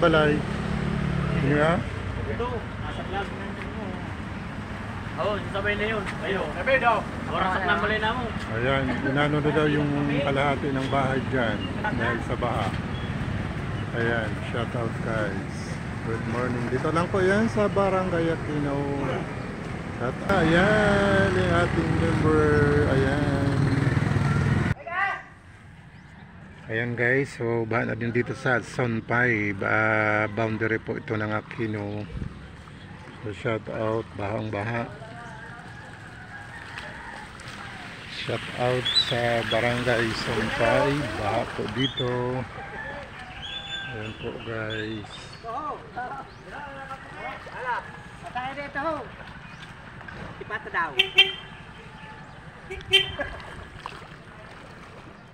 balay. Hindi nga? Ito, nasa vlog na mo. Oo, sabay na yun. Ayo. Sabay daw. Oras at namalay na mo. Ayan, inano na daw yung kalahati ng bahay dyan dahil sa baha. Ayan, shout out guys. Good morning. Dito lang po yan sa Barangay Aquino. At ayan, yung ating member. Ayan. Ayan guys, so baha na din dito sa Zone 5. Boundary po ito ng Aquino. So shout out, bahang baha. Shout out sa Barangay Zone 5. Baha po dito. Ayan po guys. Tayo dito ho. Ipata daw.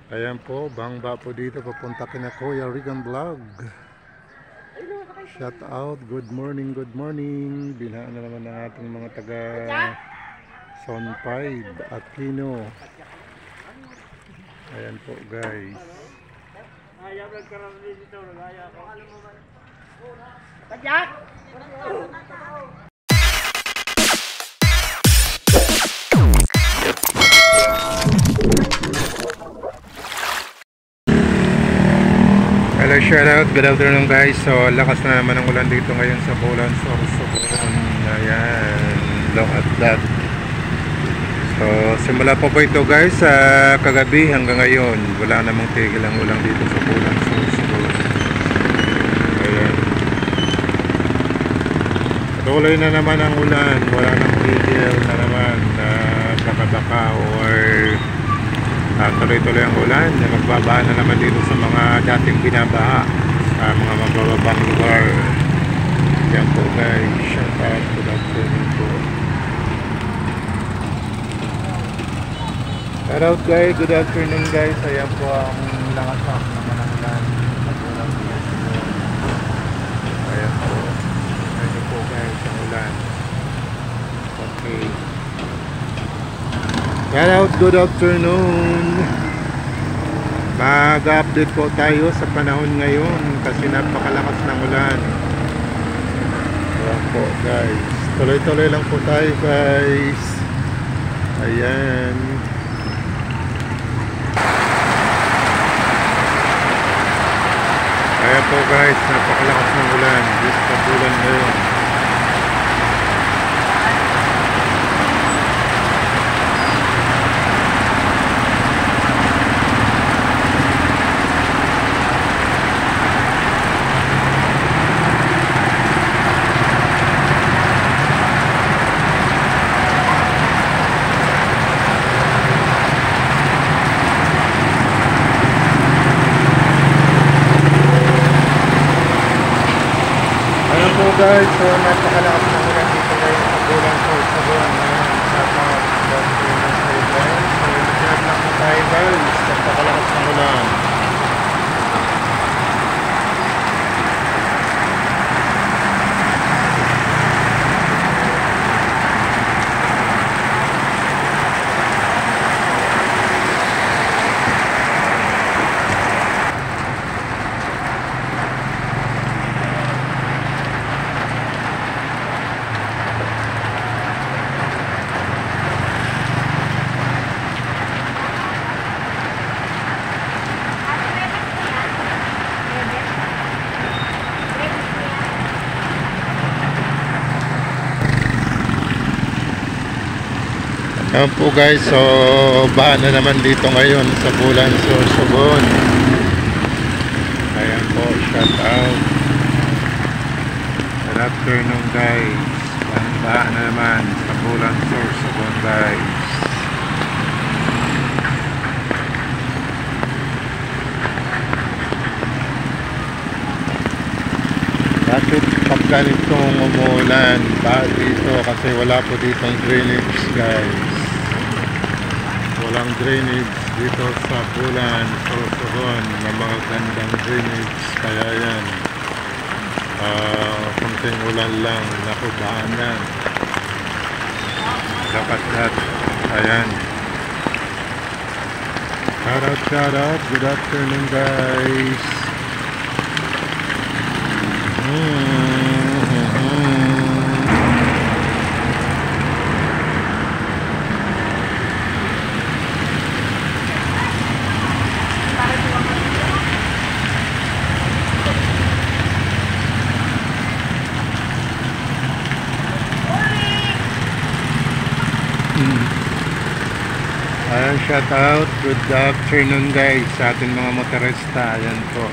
Ayan po, bangba po dito papunta kina Kuya Regan Vlog. Shout out, good morning, good morning. Binaan na naman ng ating mga taga Zone 5 Aquino. Ayan po guys. Ayaw nagkaroon dito, nagaya ko. Pajak! Hello, shout out, good afternoon guys. So lakas na naman ang ulan dito ngayon sa Bulan, Sorsogon. Ayan, look at that. So simula po ito guys sa kagabi hanggang ngayon. Wala namang tigil ang ulan dito sa Bulan, Sorsogon. Ayan, patuloy na naman ang ulan. Wala nang tigil na naman na baka-baka or tuloy-tuloy ang ulan na magbabaan na naman dito sa mga dating binabaha sa mga mabababang lugar. Yan po guys, shout out, good afternoon po. Shout out guys, good afternoon guys. Ayan po ang lakas naman ang ulan. Ayan po, ayan po guys ang ulan. Okay, shout out, good afternoon. Mag-update po tayo sa panahon ngayon kasi napakalakas ng ulan. Ayan po guys, tuloy-tuloy lang po tayo guys. Ayan. Ayan po guys, napakalakas ng ulan dito sa bulan ngayon. Guys, so napakalakas na ulan dito ngayon sa Bulan, Sorsogon. Sa mga pagkakas sa guys. So nag-vlog lang po tayo guys, napakalakas ng ulan. Ayan po guys, so baha na naman dito ngayon sa Bulan, Sorsogon. Ayan po, shout out. Good afternoon guys. Baha na naman sa Bulan, Sorsogon guys. Bakit pag ganitong umuulan baha dito? Kasi wala po ditong drainage guys. Walang drainage dito sa Bulan, Sorsogon na mga gandang drainage. Kaya yan, konting ulan lang, nakubahan na. Dapat lahat. Ayan, shout out, good afternoon guys. Ayan, shout out, good afternoon guys sa ating mga motorista. Ayan po,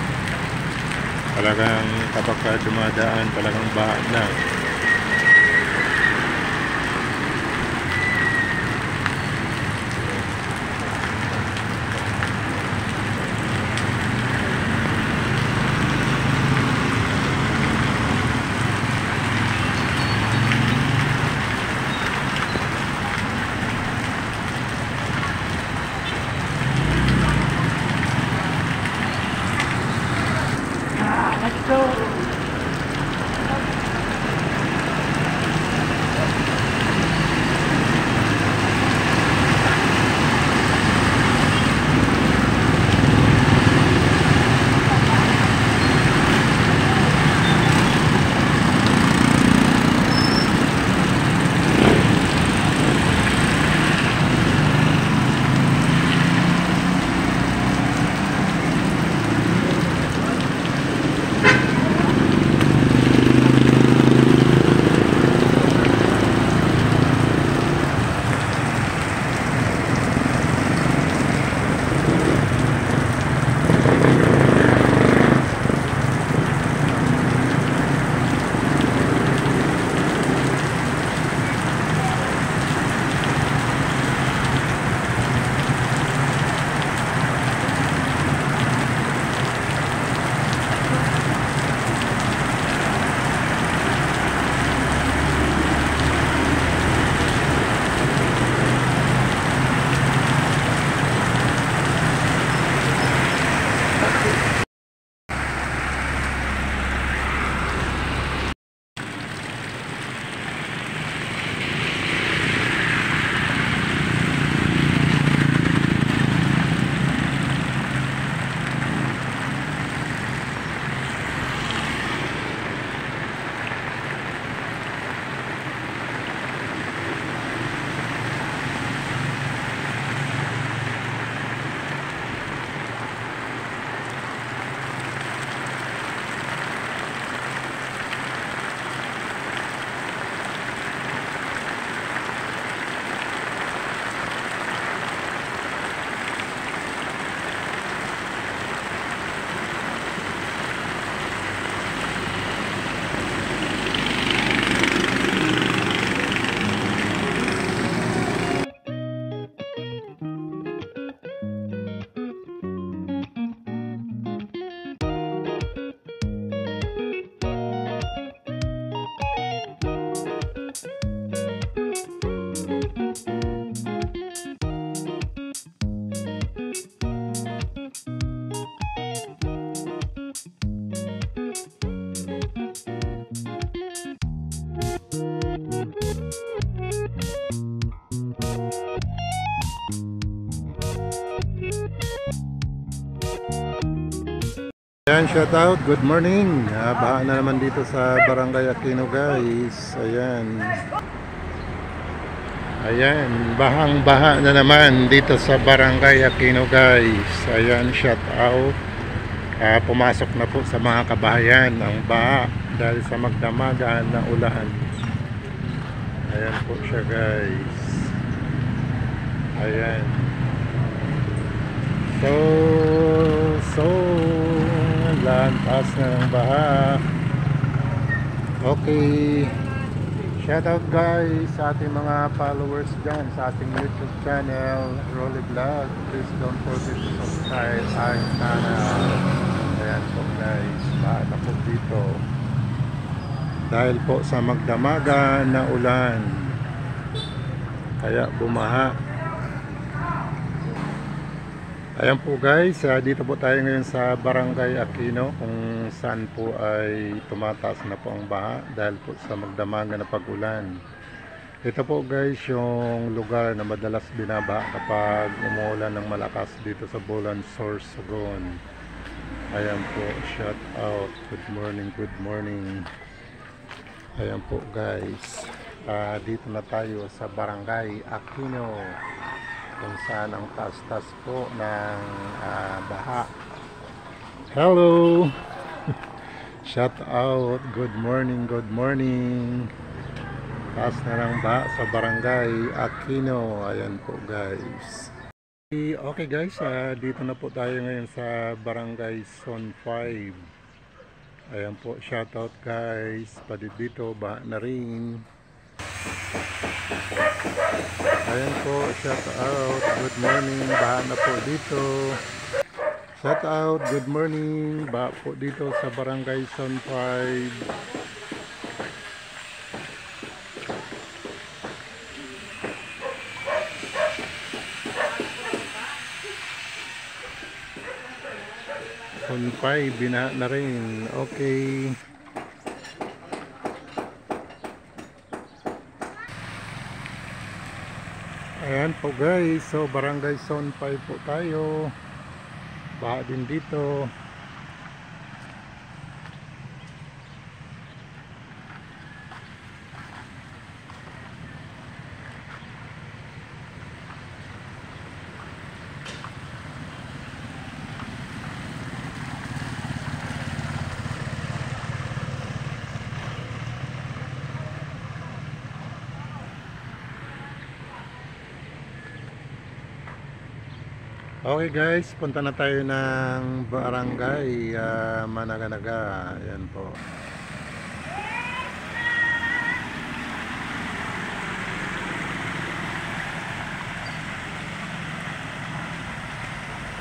talagang kapag dumadaan talagang bahan na. Ayan, shout out, good morning. Baha na naman dito sa Barangay Aquino guys. Ayan. Ayan, bahang-baha na naman dito sa Barangay Aquino guys. Ayan, shout out. Pumasok na po sa mga kabahayan ang baha dahil sa magdamagan na ulan. Ayan po siya guys. Ayan. So lantas na ng baha. Okay, shout out guys sa ating mga followers dyan sa ating YouTube channel Rolly Vlog. Please don't forget to subscribe our channel. Ayan po guys, baha na po dito dahil po sa magdamagan na ulan, kaya bumaha. Ayan po guys, dito po tayo ngayon sa Barangay Aquino kung saan po ay tumataas na po ang baha dahil po sa magdamagan na pag-ulan. Ito po guys yung lugar na madalas binabaha kapag umuulan ng malakas dito sa Bulansor, Sorsogon. Ayan po, shout out. Good morning, good morning. Ayan po guys. Dito na tayo sa Barangay Aquino. Kung saan ang taas-taas po ng baha. Hello! Shout out. Good morning, good morning. Taas na lang baha sa Barangay Aquino. Ayan po guys. Okay guys, dito na po tayo ngayon sa Barangay Zone 5. Ayan po, shoutout guys. Pati dito, ba na rin. Ayan po, shoutout. Good morning, baha na po dito. Shoutout, good morning. Baha po dito sa Barangay Zone 5. Zone 5, bina na rin. Okay. Ayan po guys. So, Barangay Zone 5 po tayo. Baha din dito. Okay guys, punta na tayo ng Barangay Managanaga. Ayan po.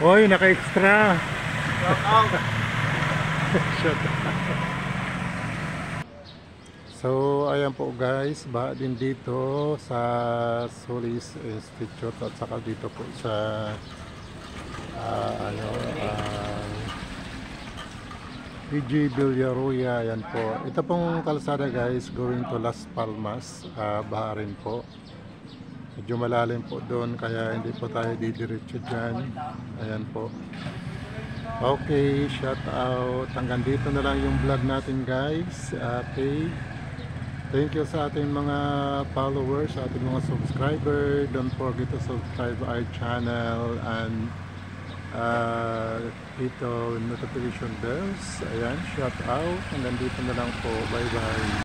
Oy, naka-extra. Shout out. So, ayan po guys, baha din dito sa Solis Institute at saka dito po sa PG Villaruya. Ayan po. Ito pong kalsada guys, going to Las Palmas. Baha rin po. Medyo malalim po doon, kaya hindi po tayo didiretso dyan. Ayan po. Okay, shout out. Hanggang dito na lang yung vlog natin guys. Okay. Thank you sa ating mga followers, sa ating mga subscriber. Don't forget to subscribe our channel and ito notification bells. Ayan, shout out. Hanggang dito na lang po. Bye bye.